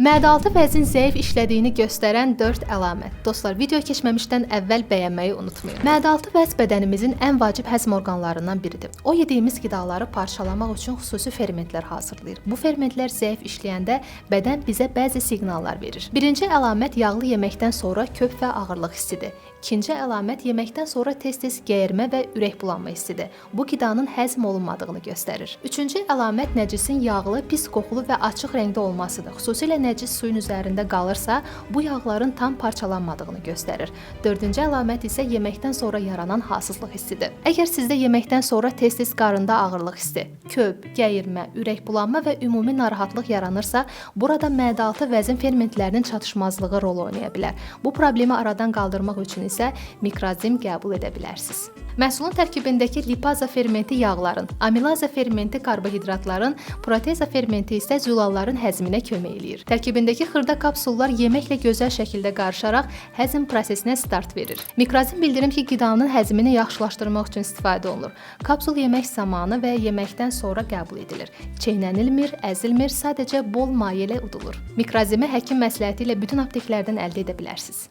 Mədə-altı vəzin zəif işlədiyini göstərən 4 əlamət. Dostlar, video keçməmişdən əvvəl bəyənməyi unutmayın. Mədə-altı vəz bədənimizin ən vacib həzm orqanlarından biridir. O, yediyimiz qidaları parçalamaq üçün xüsusi fermentlər hazırlayır. Bu fermentlər zəif işləyəndə bədən bizə bəzi siqnallar verir. Birinci əlamət yağlı yeməkdən sonra köp və ağırlıq hissidir. İkinci əlamət yeməkdən sonra tez-tez gəyirmə və ürək bulanma hissidir. Bu qidanın həzm olunmadığını göstərir. Üçüncü əlamət nəcisin yağlı, pis qoxulu və açıq rəngdə olmasıdır. Xüsusilə nəcis suyun üzərində qalırsa, bu yağların tam parçalanmadığını göstərir. Dördüncü əlamət isə yeməkdən sonra yaranan halsızlıq hissidir. Əgər sizdə yeməkdən sonra tez-tez qarında ağırlıq hissi, köp, gəyirmə, ürək bulanma və ümumi narahatlıq yaranırsa, burada mədə-altı vəzin fermentlərinin çatışmazlığı rol oynaya bilər. Bu problemi aradan qaldırmaq üçün isə mikrazim qəbul edə bilərsiniz. Məhsulun tərkibindəki lipaza fermenti yağların, amilaza fermenti karbohidratların, proteza fermenti isə zülalların həzminə kömək eləyir. Tərkibindəki xırda kapsullar yeməklə gözəl şəkildə qarışaraq həzm prosesinə start verir. Mikrazim bildirim ki, qidanın həzmini yaxşılaşdırmaq üçün istifadə olunur. Kapsul yemək zamanı və yeməkdən sonra qəbul edilir. Çeynənilmir, əzilmir, sadəcə bol maye ilə udulur. Mikrazimi həkim məsləhəti ilə bütün apteklərdən əldə edə bilərsiniz.